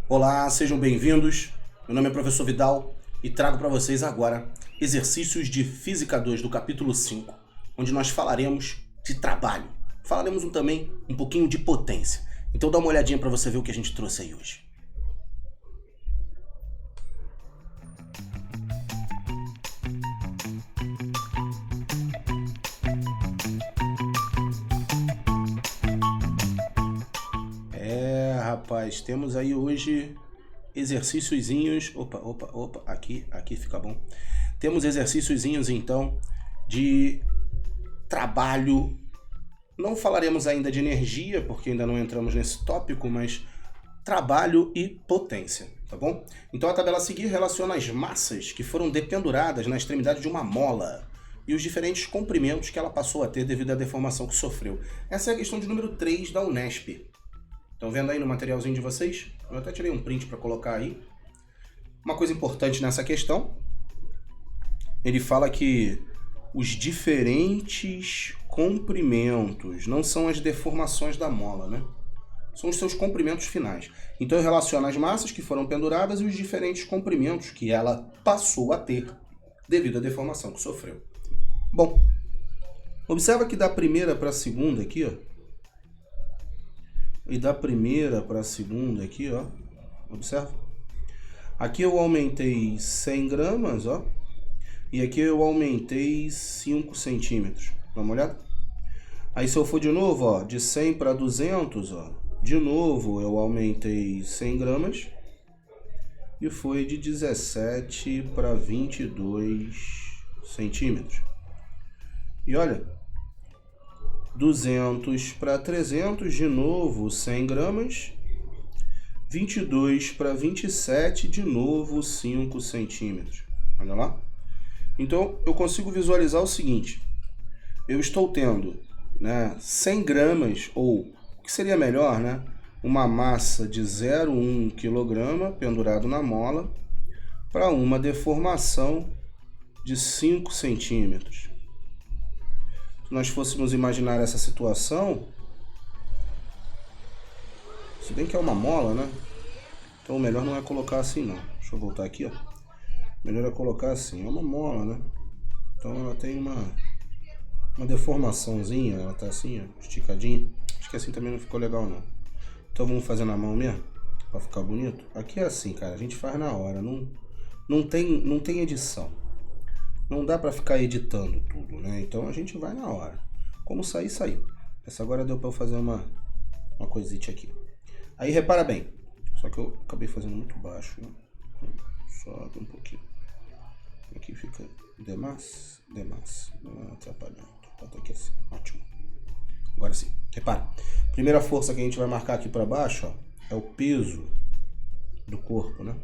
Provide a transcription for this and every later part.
Olá, sejam bem-vindos. Meu nome é Professor Vidal e trago para vocês agora exercícios de Física 2 do capítulo 5, onde nós falaremos de trabalho. Falaremos também um pouquinho de potência. Então dá uma olhadinha para você ver o que a gente trouxe aí hoje. Rapaz, temos aí hoje exercíciozinhos. Opa, aqui fica bom. Temos exercíciozinhos então de trabalho. Não falaremos ainda de energia, porque ainda não entramos nesse tópico, mas trabalho e potência, tá bom? Então a tabela a seguir relaciona as massas que foram dependuradas na extremidade de uma mola e os diferentes comprimentos que ela passou a ter devido à deformação que sofreu. Essa é a questão de número 3 da Unesp. Estão vendo aí no materialzinho de vocês? Eu até tirei um print para colocar aí. Uma coisa importante nessa questão, ele fala que os diferentes comprimentos não são as deformações da mola, né? São os seus comprimentos finais. Então eu relaciono as massas que foram penduradas e os diferentes comprimentos que ela passou a ter devido à deformação que sofreu. Bom, observa que da primeira para a segunda aqui, ó. E da primeira para a segunda aqui, ó. Observa. Aqui eu aumentei 100 gramas, ó. E aqui eu aumentei 5 centímetros. Dá uma olhada? Aí se eu for de novo, ó, de 100 para 200, ó. De novo eu aumentei 100 gramas. E foi de 17 para 22 centímetros. E olha, 200 para 300, de novo 100 gramas. 22 para 27, de novo 5 centímetros. Olha lá. Então eu consigo visualizar o seguinte. Eu estou tendo, né, 100 gramas, ou o que seria melhor, né, uma massa de 0,1 kg pendurado na mola para uma deformação de 5 centímetros. Se nós fôssemos imaginar essa situação, se bem que é uma mola, né? Então o melhor não é colocar assim, não. Deixa eu voltar aqui, ó. Melhor é colocar assim, é uma mola, né? Então ela tem uma deformaçãozinha, ela tá assim, ó, esticadinha. Acho que assim também não ficou legal, não. Então vamos fazer na mão mesmo, pra ficar bonito. Aqui é assim, cara, a gente faz na hora, não tem edição. Não dá pra ficar editando tudo, né? Então a gente vai na hora. Como sair, saiu. Essa agora deu pra eu fazer uma coisita aqui. Aí repara bem. Só que eu acabei fazendo muito baixo, né? Sobe um pouquinho. Aqui fica demais. Não atrapalhando. Bota aqui assim. Ótimo. Agora sim. Repara. Primeira força que a gente vai marcar aqui pra baixo, ó, é o peso do corpo, né?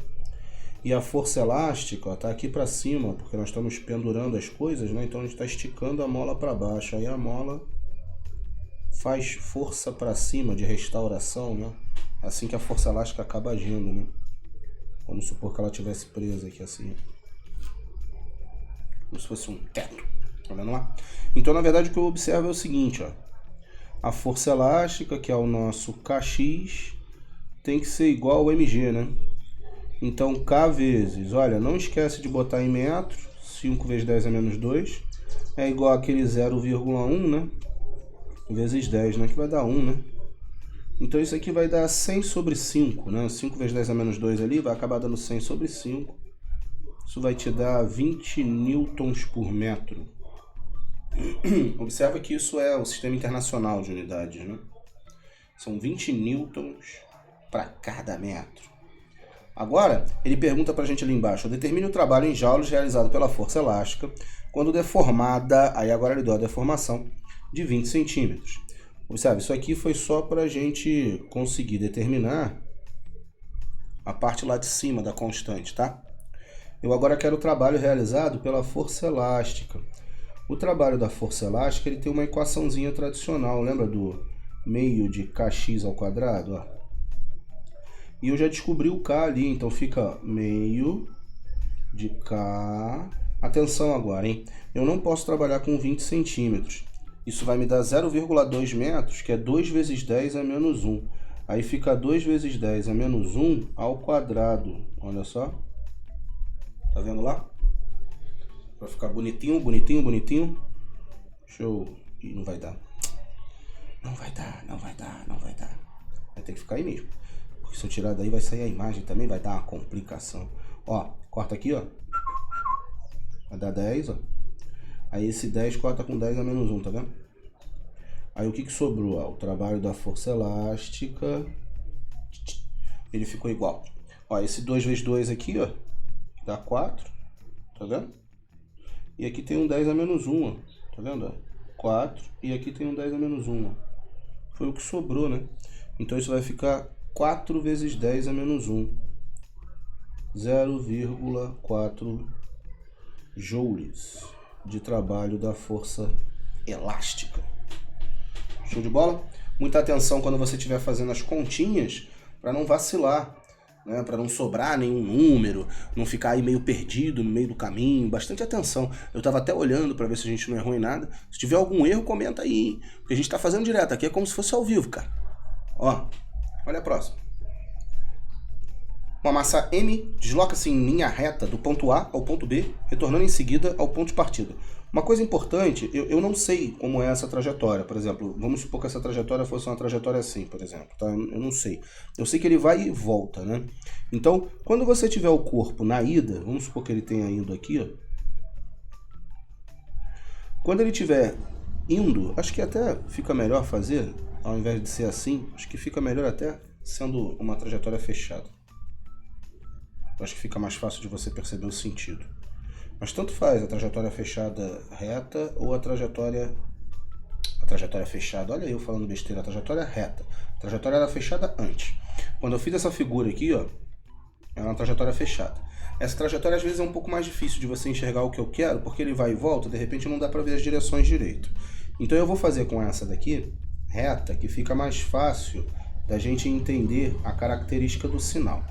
E a força elástica, ó, tá aqui para cima, porque nós estamos pendurando as coisas, né? Então a gente está esticando a mola para baixo. Aí a mola faz força para cima de restauração, né? Assim que a força elástica acaba agindo, né? Vamos supor que ela estivesse presa aqui assim. Como se fosse um teto. Tá vendo lá? Então, na verdade, o que eu observo é o seguinte, ó. A força elástica, que é o nosso Kx, tem que ser igual ao mg, né? Então, K vezes, olha, não esquece de botar em metros, 5 vezes 10 é menos 2, é igual àquele 0,1, né? Vezes 10, né? Que vai dar 1, né? Então, isso aqui vai dar 100 sobre 5, né? 5 vezes 10 é menos 2 ali, vai acabar dando 100 sobre 5. Isso vai te dar 20 newtons por metro. Observa que isso é o sistema internacional de unidades, né? São 20 newtons para cada metro. Agora, ele pergunta pra gente ali embaixo, determine o trabalho em joules realizado pela força elástica quando deformada, aí agora ele deu a deformação de 20 centímetros. Observe, isso aqui foi só pra gente conseguir determinar a parte lá de cima da constante, tá? Eu agora quero o trabalho realizado pela força elástica. O trabalho da força elástica, ele tem uma equaçãozinha tradicional, lembra do meio de kx ao quadrado, ó? E eu já descobri o K ali, então fica meio de K. Atenção agora, hein? Eu não posso trabalhar com 20 centímetros. Isso vai me dar 0,2 metros, que é 2 vezes 10 é menos 1. Aí fica 2 vezes 10 a menos 1 ao quadrado. Olha só. Tá vendo lá? Vai ficar bonitinho, bonitinho, bonitinho. Show. Ih, não vai dar. Não vai dar, não vai dar, não vai dar. Vai ter que ficar aí mesmo. Porque se eu tirar daí vai sair a imagem também, vai dar uma complicação. Ó, corta aqui, ó. Vai dar 10, ó. Aí esse 10 corta com 10 a menos 1, tá vendo? Aí o que sobrou? Ó, o trabalho da força elástica. Ele ficou igual. Ó, esse 2 vezes 2 aqui, ó. Dá 4. Tá vendo? E aqui tem um 10 a menos 1, ó. Tá vendo? 4. E aqui tem um 10 a menos 1, ó. Foi o que sobrou, né? Então isso vai ficar 4 vezes 10 a menos 1. 0,4 joules de trabalho da força elástica. Show de bola? Muita atenção quando você estiver fazendo as continhas para não vacilar, né? Para não sobrar nenhum número, não ficar aí meio perdido no meio do caminho. Bastante atenção. Eu estava até olhando para ver se a gente não errou em nada. Se tiver algum erro, comenta aí, hein? Porque a gente está fazendo direto. Aqui é como se fosse ao vivo, cara. Ó, olha a próxima. Uma massa M desloca-se em linha reta do ponto A ao ponto B, retornando em seguida ao ponto de partida. Uma coisa importante, eu não sei como é essa trajetória. Por exemplo, vamos supor que essa trajetória fosse uma trajetória assim, por exemplo. Tá? Eu não sei. Eu sei que ele vai e volta, né? Então, quando você tiver o corpo na ida, vamos supor que ele tenha ido aqui, ó. Quando ele estiver indo, acho que até fica melhor fazer, ao invés de ser assim, acho que fica melhor até sendo uma trajetória fechada. Acho que fica mais fácil de você perceber o sentido. Mas tanto faz a trajetória fechada reta ou a trajetória fechada. Olha eu falando besteira, a trajetória reta. A trajetória era fechada antes. Quando eu fiz essa figura aqui, ó, é uma trajetória fechada. Essa trajetória às vezes é um pouco mais difícil de você enxergar o que eu quero, porque ele vai e volta, de repente não dá para ver as direções direito. Então eu vou fazer com essa daqui, reta, que fica mais fácil da gente entender a característica do sinal.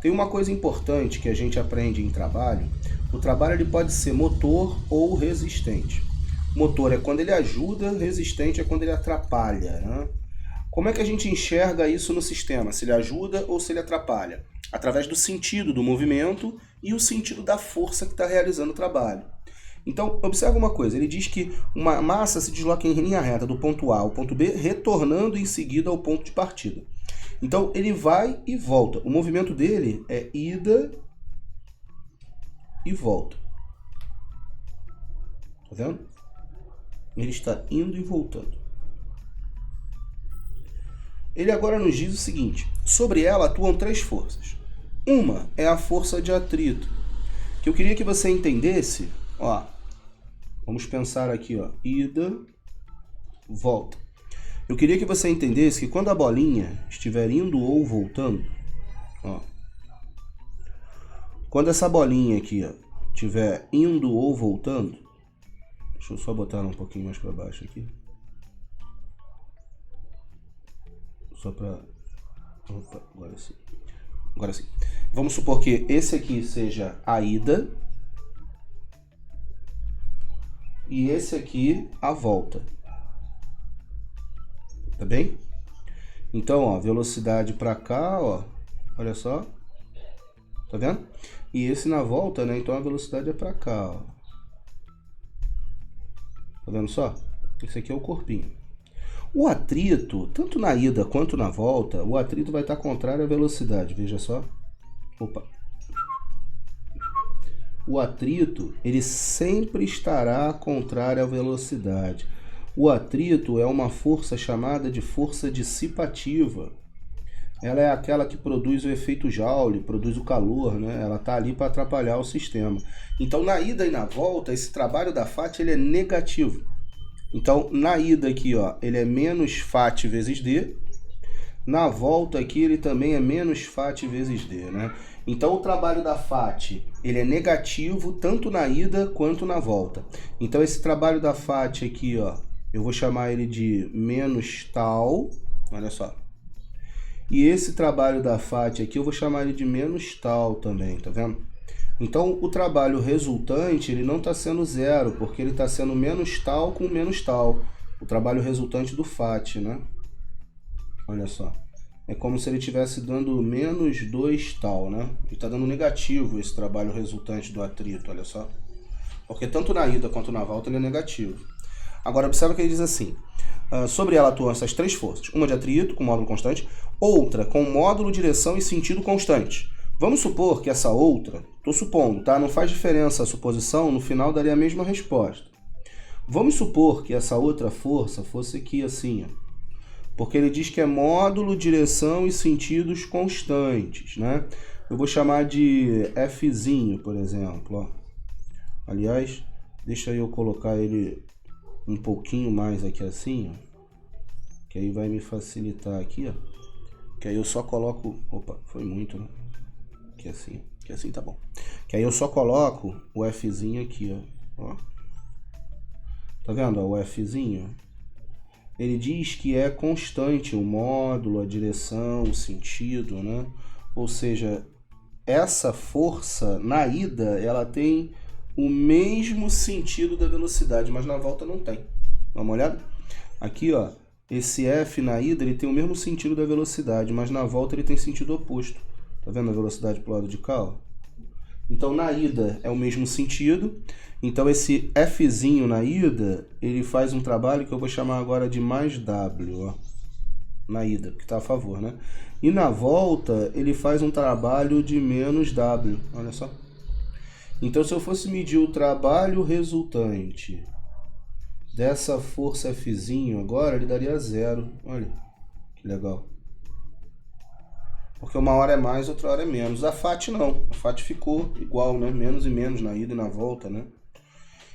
Tem uma coisa importante que a gente aprende em trabalho. O trabalho ele pode ser motor ou resistente. Motor é quando ele ajuda, resistente é quando ele atrapalha, né? Como é que a gente enxerga isso no sistema? Se ele ajuda ou se ele atrapalha? Através do sentido do movimento e o sentido da força que está realizando o trabalho. Então, observa uma coisa. Ele diz que uma massa se desloca em linha reta do ponto A ao ponto B, retornando em seguida ao ponto de partida. Então, ele vai e volta. O movimento dele é ida e volta. Tá vendo? Ele está indo e voltando. Ele agora nos diz o seguinte. Sobre ela atuam 3 forças. Uma é a força de atrito. Que eu queria que você entendesse. Ó, vamos pensar aqui, ó. Ida, volta. Eu queria que você entendesse que quando a bolinha estiver indo ou voltando, ó, quando essa bolinha aqui, ó, estiver indo ou voltando, deixa eu só botar ela um pouquinho mais para baixo aqui, só para, opa, agora sim. Vamos supor que esse aqui seja a ida e esse aqui a volta. Tá bem? Então, ó, velocidade para cá, ó, olha só. Tá vendo? E esse na volta, né? Então a velocidade é para cá, ó. Tá vendo só? Esse aqui é o corpinho. O atrito, tanto na ida quanto na volta, o atrito vai estar contrário à velocidade, veja só. Opa. O atrito, ele sempre estará contrário à velocidade. O atrito é uma força chamada de força dissipativa. Ela é aquela que produz o efeito Joule, produz o calor, né? Ela está ali para atrapalhar o sistema. Então, na ida e na volta, esse trabalho da FAT ele é negativo. Então, na ida aqui, ó, ele é menos FAT vezes D. Na volta aqui, ele também é menos FAT vezes D, né? Então, o trabalho da FAT ele é negativo tanto na ida quanto na volta. Então, esse trabalho da FAT aqui, ó, eu vou chamar ele de menos tal, olha só. E esse trabalho da FAT aqui eu vou chamar ele de menos tal também, tá vendo? Então o trabalho resultante ele não está sendo zero, porque ele está sendo menos tal com menos tal. O trabalho resultante do FAT, né? Olha só. é como se ele estivesse dando menos 2 tal, né? Ele está dando negativo esse trabalho resultante do atrito, olha só. Porque tanto na ida quanto na volta ele é negativo. Agora observa que ele diz assim, sobre ela atuam essas 3 forças. Uma de atrito, com módulo constante, outra com módulo, direção e sentido constante. Vamos supor que essa outra, estou supondo, tá? Não faz diferença a suposição, no final daria a mesma resposta. Vamos supor que essa outra força fosse aqui assim, ó. Porque ele diz que é módulo, direção e sentidos constantes, né? Eu vou chamar de Fzinho, por exemplo, ó. Aliás, deixa eu colocar ele um pouquinho mais aqui assim, ó. Que aí vai me facilitar aqui, ó. Que aí eu só coloco... Opa, foi muito, né? Que assim tá bom. Que aí eu só coloco o Fzinho aqui, ó. Tá vendo, ó, o Fzinho? Ele diz que é constante o módulo, a direção, o sentido, né? Ou seja, essa força na ida, ela tem o mesmo sentido da velocidade, mas na volta não tem. Dá uma olhada? Aqui, ó, esse F na ida, ele tem o mesmo sentido da velocidade, mas na volta ele tem sentido oposto. Tá vendo a velocidade pro lado de cá, ó? Então, na ida é o mesmo sentido. Então, esse Fzinho na ida, ele faz um trabalho que eu vou chamar agora de mais W, ó. Na ida, que está a favor, né? E na volta, ele faz um trabalho de menos W, olha só. Então, se eu fosse medir o trabalho resultante dessa força Fzinho agora, ele daria 0. Olha, que legal. Porque uma hora é mais, outra hora é menos. A FAT não. A FAT ficou igual, né? Menos e menos na ida e na volta, né?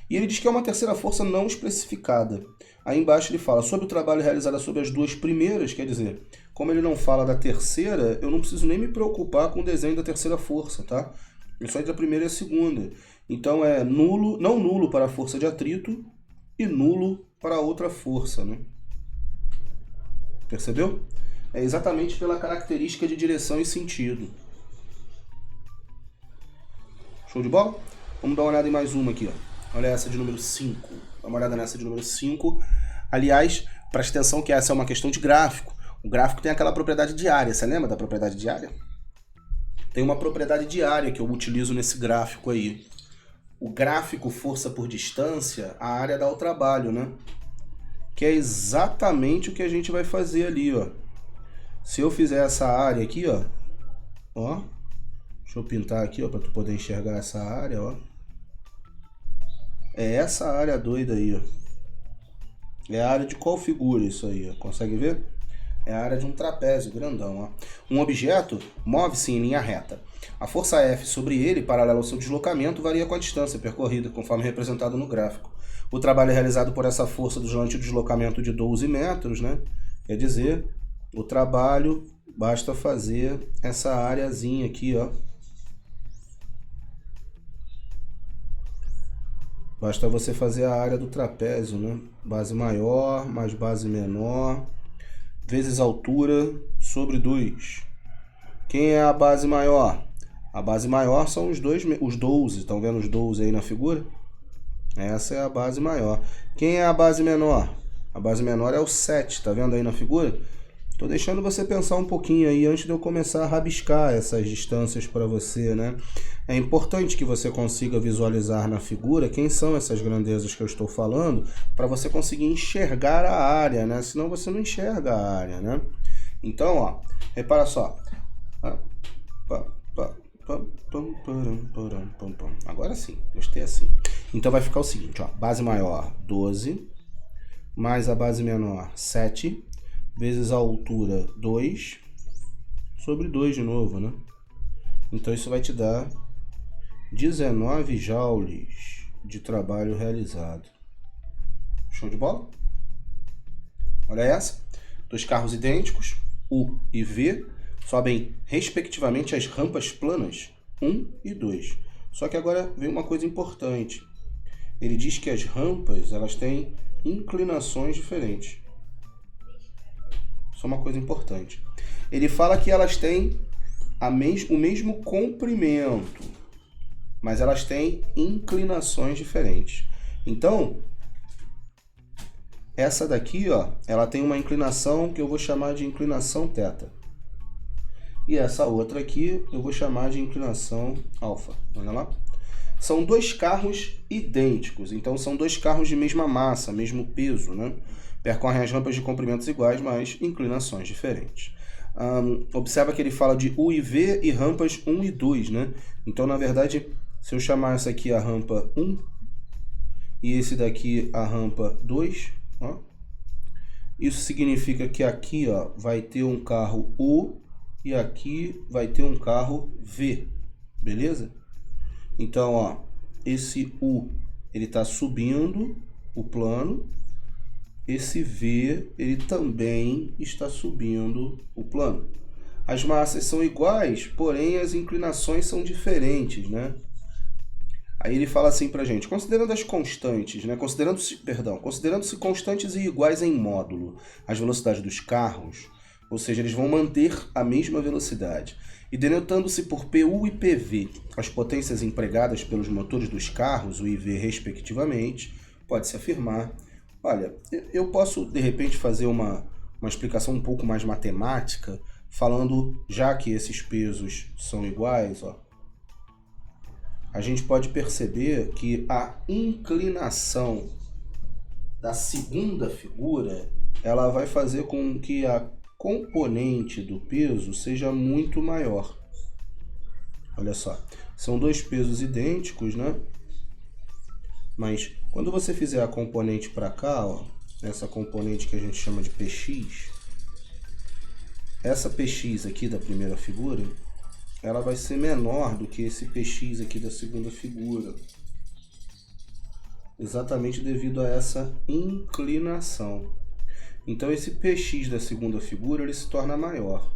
E ele diz que é uma terceira força não especificada. Aí embaixo ele fala sobre o trabalho realizado sobre as 2 primeiras, quer dizer, como ele não fala da terceira, eu não preciso nem me preocupar com o desenho da terceira força, tá? Eu só entre a primeira e a segunda. Então é nulo, não nulo para a força de atrito e nulo para a outra força, né? Percebeu? É exatamente pela característica de direção e sentido. Show de bola? Vamos dar uma olhada em mais uma aqui, ó. Olha essa de número 5. Dá uma olhada nessa de número 5. Aliás, presta atenção que essa é uma questão de gráfico. O gráfico tem aquela propriedade diária. Você lembra da propriedade diária? Tem uma propriedade diária que eu utilizo nesse gráfico aí. O gráfico força por distância, a área dá o trabalho, né? Que é exatamente o que a gente vai fazer ali, ó. Se eu fizer essa área aqui, ó. Ó. Deixa eu pintar aqui, ó, para tu poder enxergar essa área, ó. É essa área doida aí, ó. É a área de qual figura isso aí, ó? Consegue ver? É a área de um trapézio grandão, ó. Um objeto move-se em linha reta. A força F sobre ele, paralela ao seu deslocamento, varia com a distância percorrida, conforme representado no gráfico. O trabalho é realizado por essa força durante o deslocamento de 12 metros, né? Quer dizer, o trabalho, basta fazer essa areazinha aqui, ó. Basta você fazer a área do trapézio, né? Base maior mais base menor, vezes altura sobre 2. Quem é a base maior? A base maior são os 12. Estão vendo os 12 aí na figura? Essa é a base maior. Quem é a base menor? A base menor é o 7. Tá vendo aí na figura? Estou deixando você pensar um pouquinho aí antes de eu começar a rabiscar essas distâncias para você, né? É importante que você consiga visualizar na figura quem são essas grandezas que eu estou falando, para você conseguir enxergar a área, né? Senão você não enxerga a área, né? Então, ó, repara só. Agora sim, gostei assim. Então vai ficar o seguinte, ó, base maior 12, mais a base menor 7, vezes a altura 2, sobre 2 de novo, né? Então isso vai te dar 19 joules de trabalho realizado. Show de bola? Olha essa. 2 carros idênticos, U e V, sobem respectivamente as rampas planas 1 e 2. Só que agora vem uma coisa importante. Ele diz que as rampas, elas têm inclinações diferentes. Isso é uma coisa importante. Ele fala que elas têm o mesmo comprimento, mas elas têm inclinações diferentes. Então, essa daqui, ó, ela tem uma inclinação que eu vou chamar de inclinação θ. E essa outra aqui eu vou chamar de inclinação alfa. Olha lá. São dois carros idênticos, então são dois carros de mesma massa, mesmo peso, né? Percorrem as rampas de comprimentos iguais, mas inclinações diferentes. Observa que ele fala de U e V e rampas 1 e 2, né? Então, na verdade, se eu chamar essa aqui a rampa 1 e esse daqui a rampa 2, ó, isso significa que aqui, ó, vai ter um carro U e aqui vai ter um carro V, beleza? Então, ó, esse U, ele está subindo o plano, esse V, ele também está subindo o plano. As massas são iguais, porém as inclinações são diferentes, né? Aí ele fala assim pra gente, considerando as constantes, né? Considerando-se constantes e iguais em módulo, as velocidades dos carros, ou seja, eles vão manter a mesma velocidade, e denotando-se por PU e PV, as potências empregadas pelos motores dos carros, o IV respectivamente, pode-se afirmar, olha, eu posso de repente fazer uma explicação um pouco mais matemática, falando, já que esses pesos são iguais, ó, a gente pode perceber que a inclinação da segunda figura, ela vai fazer com que a componente do peso seja muito maior. Olha só, são dois pesos idênticos, né? Mas quando você fizer a componente para cá, ó, essa componente que a gente chama de PX, essa PX aqui da primeira figura, ela vai ser menor do que esse PX aqui da segunda figura. Exatamente devido a essa inclinação. Então esse PX da segunda figura ele se torna maior.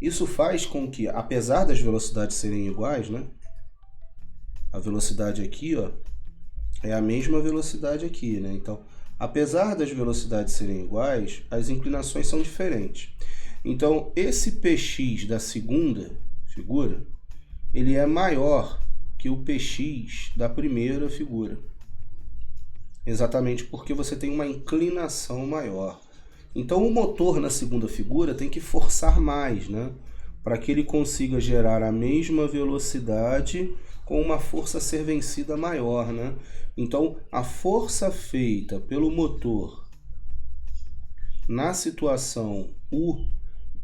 Isso faz com que, apesar das velocidades serem iguais, né? A velocidade aqui, ó, é a mesma velocidade aqui, né? Então, apesar das velocidades serem iguais, as inclinações são diferentes. Então, esse PX da segunda figura, ele é maior que o PX da primeira figura. Exatamente porque você tem uma inclinação maior. Então o motor na segunda figura tem que forçar mais, né? Para que ele consiga gerar a mesma velocidade com uma força a ser vencida maior, né? Então a força feita pelo motor na situação U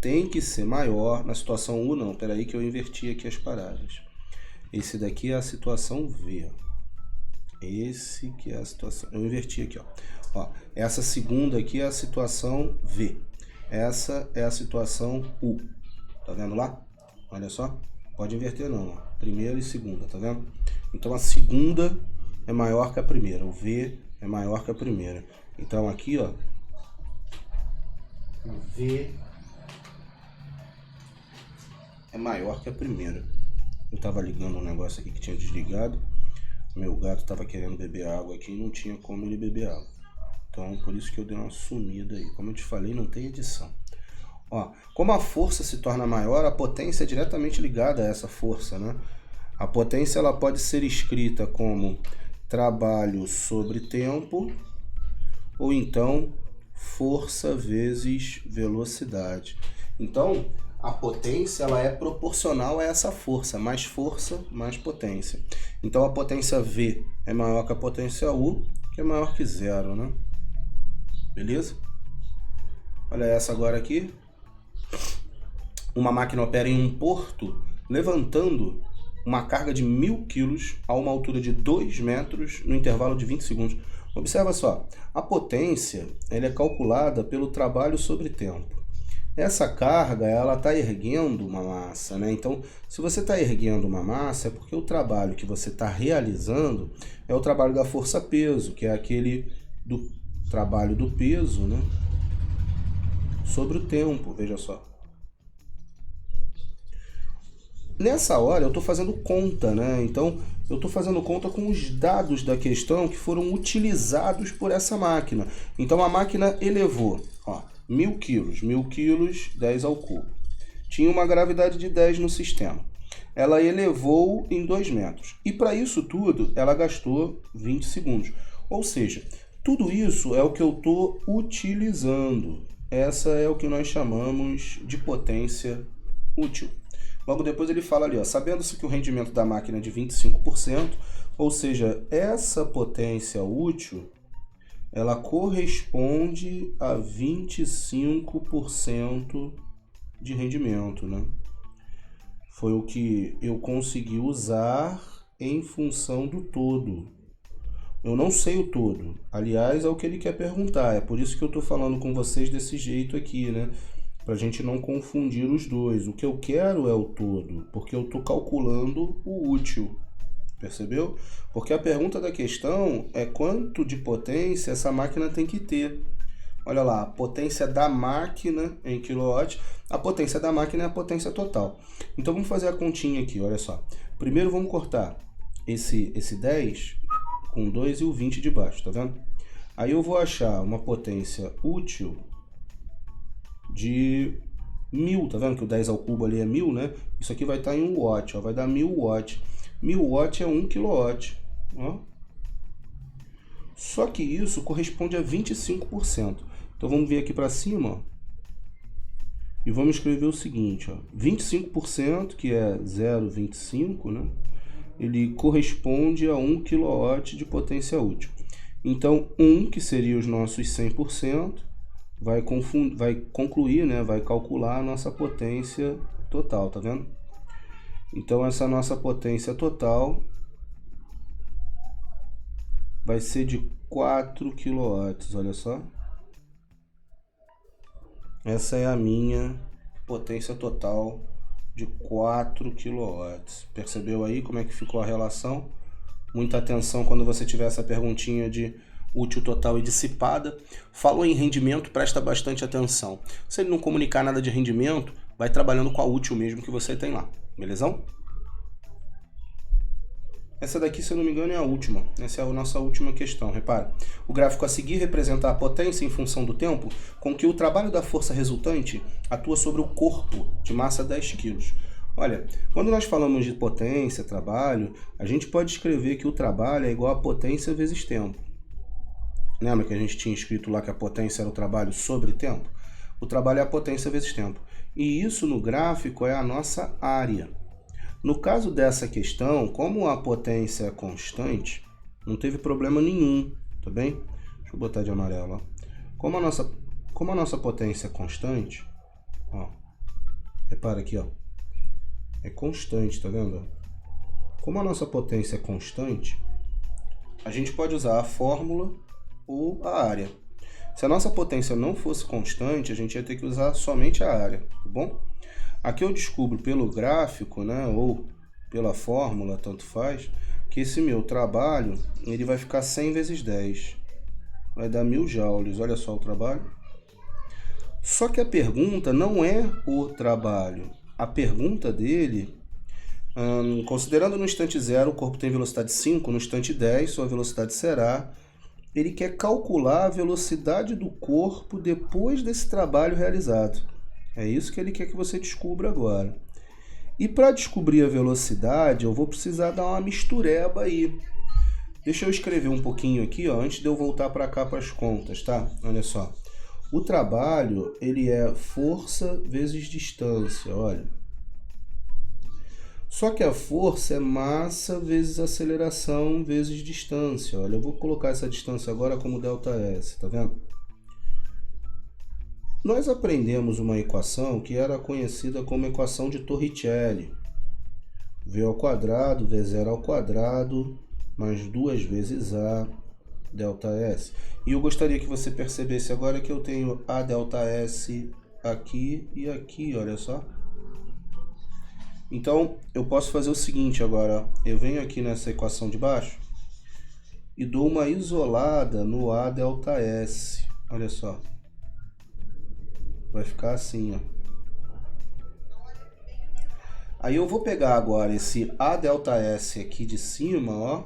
tem que ser maior. Na situação U não, peraí que eu inverti aqui as paradas. Esse daqui é a situação V. Esse que é a situação... Eu inverti aqui, ó. Ó, essa segunda aqui é a situação V. Essa é a situação U. Tá vendo lá? Olha só. Pode inverter não, ó. Primeira e segunda, tá vendo? Então a segunda é maior que a primeira. O V é maior que a primeira. Então aqui, ó. O V é maior que a primeira. Eu tava ligando um negócio aqui que tinha desligado. Meu gato estava querendo beber água aqui e não tinha como ele beber água. Então, por isso que eu dei uma sumida aí. Como eu te falei, não tem edição. Ó, como a força se torna maior, a potência é diretamente ligada a essa força, né? A potência ela pode ser escrita como trabalho sobre tempo ou então força vezes velocidade. Então, a potência ela é proporcional a essa força, mais potência. Então a potência V é maior que a potência U, que é maior que zero, né? Beleza? Olha essa agora aqui. Uma máquina opera em um porto levantando uma carga de 1000 kg a uma altura de 2 metros no intervalo de 20 segundos. Observa só, a potência ela é calculada pelo trabalho sobre tempo. Essa carga, ela está erguendo uma massa, né? Então, se você está erguendo uma massa, é porque o trabalho que você está realizando é o trabalho da força-peso, que é aquele do trabalho do peso, né? Sobre o tempo, veja só. Nessa hora, eu estou fazendo conta, né? Então, eu estou fazendo conta com os dados da questão que foram utilizados por essa máquina. Então, a máquina elevou, ó, 1000 quilos, 1000 quilos, 10 ao cubo. Tinha uma gravidade de 10 no sistema. Ela elevou em 2 metros. E para isso tudo, ela gastou 20 segundos. Ou seja, tudo isso é o que eu estou utilizando. Essa é o que nós chamamos de potência útil. Logo depois ele fala ali, ó, sabendo-se que o rendimento da máquina é de 25%, ou seja, essa potência útil, ela corresponde a 25% de rendimento, né? Foi o que eu consegui usar em função do todo. Eu não sei o todo. Aliás, é o que ele quer perguntar. É por isso que eu estou falando com vocês desse jeito aqui, né? Para a gente não confundir os dois. O que eu quero é o todo, porque eu estou calculando o útil. Percebeu? Porque a pergunta da questão é quanto de potência essa máquina tem que ter. Olha lá, a potência da máquina em quilowatt. A potência da máquina é a potência total. Então vamos fazer a continha aqui, olha só. Primeiro vamos cortar esse 10 com 2 e o 20 de baixo, tá vendo? Aí eu vou achar uma potência útil de 1000, tá vendo que o 10 ao cubo ali é 1000, né? Isso aqui vai estar em 1 watt, ó, vai dar 1000 watts. 1000 watts é 1 kW, ó. Só que isso corresponde a 25%. Então vamos vir aqui para cima, ó, e vamos escrever o seguinte, ó, 25%, que é 0,25, né? Ele corresponde a 1 kW de potência útil. Então 1, que seria os nossos 100%, vai concluir, né? Vai calcular a nossa potência total, tá vendo? Então essa nossa potência total vai ser de 4 kW, olha só. Essa é a minha potência total de 4 kW. Percebeu aí como é que ficou a relação? Muita atenção quando você tiver essa perguntinha de útil total e dissipada. Falou em rendimento, presta bastante atenção. Se ele não comunicar nada de rendimento, vai trabalhando com a útil mesmo que você tem lá, belezão? Essa daqui, se eu não me engano, é a última. Essa é a nossa última questão, repara. O gráfico a seguir representa a potência em função do tempo com que o trabalho da força resultante atua sobre o corpo de massa 10 kg. Olha, quando nós falamos de potência, trabalho, a gente pode escrever que o trabalho é igual a potência vezes tempo. Lembra que a gente tinha escrito lá que a potência era o trabalho sobre tempo? O trabalho é a potência vezes tempo. E isso no gráfico é a nossa área. No caso dessa questão, como a potência é constante, não teve problema nenhum, tá bem? Deixa eu botar de amarelo, ó. Como a nossa potência é constante, ó, repara aqui, ó, é constante, tá vendo? Como a nossa potência é constante, a gente pode usar a fórmula ou a área. Se a nossa potência não fosse constante, a gente ia ter que usar somente a área, tá bom? Aqui eu descubro pelo gráfico, né, ou pela fórmula, tanto faz, que esse meu trabalho, ele vai ficar 100 vezes 10. Vai dar 1000 joules, olha só o trabalho. Só que a pergunta não é o trabalho. A pergunta dele, considerando no instante 0 o corpo tem velocidade 5, no instante 10 sua velocidade será... Ele quer calcular a velocidade do corpo depois desse trabalho realizado. É isso que ele quer que você descubra agora. E para descobrir a velocidade, eu vou precisar dar uma mistureba aí. Deixa eu escrever um pouquinho aqui, ó, antes de eu voltar para cá para as contas, tá? Olha só. O trabalho, ele é força vezes distância, olha. Só que a força é massa vezes aceleração vezes distância. Olha, eu vou colocar essa distância agora como ΔS, tá vendo? Nós aprendemos uma equação que era conhecida como equação de Torricelli. V ao quadrado, V0 ao quadrado, mais 2 vezes A ΔS. E eu gostaria que você percebesse agora que eu tenho A ΔS aqui e aqui, olha só. Então, eu posso fazer o seguinte agora, ó. Eu venho aqui nessa equação de baixo e dou uma isolada no A ΔS, olha só. Vai ficar assim, ó. Aí eu vou pegar agora esse A ΔS aqui de cima, ó,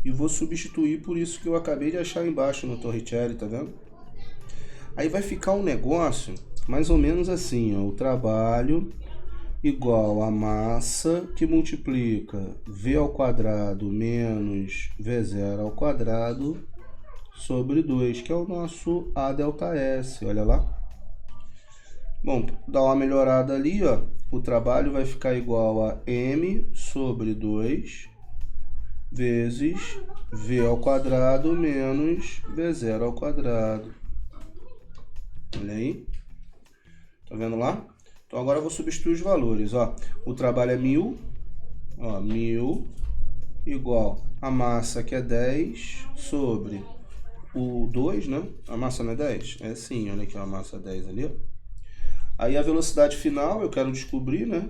e vou substituir por isso que eu acabei de achar embaixo no Torricelli, tá vendo? Aí vai ficar um negócio mais ou menos assim, ó, o trabalho igual a massa que multiplica V ao quadrado menos V0 ao quadrado sobre 2, que é o nosso A ΔS, olha lá. Bom, dá uma melhorada ali, ó. O trabalho vai ficar igual a m sobre 2 vezes v ao quadrado menos v0 ao quadrado. Olha aí. Tá vendo lá? Então agora eu vou substituir os valores, ó. O trabalho é 1000, ó, 1000 igual a massa que é 10 sobre o 2, né? A massa não é 10? É sim, olha aqui, ó, a massa 10 ali, ó. Aí a velocidade final eu quero descobrir, né?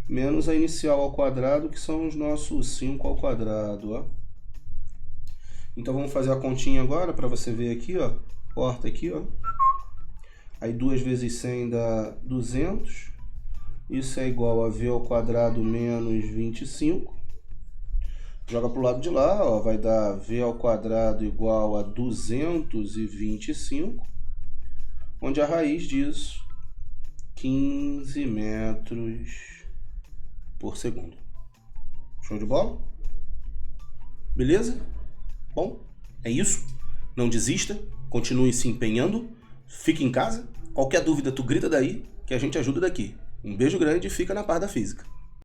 Menos a inicial ao quadrado, que são os nossos 5 ao quadrado, ó. Então vamos fazer a continha agora para você ver aqui, ó. Corta aqui, ó. Aí 2 vezes 100 dá 200. Isso é igual a v ao quadrado menos 25. Joga para o lado de lá, ó, vai dar v ao quadrado igual a 225, onde a raiz disso 15 metros por segundo. Show de bola? Beleza? Bom, é isso. Não desista, continue se empenhando, fique em casa. Qualquer dúvida tu grita daí que a gente ajuda daqui. Um beijo grande e fica na paz da física.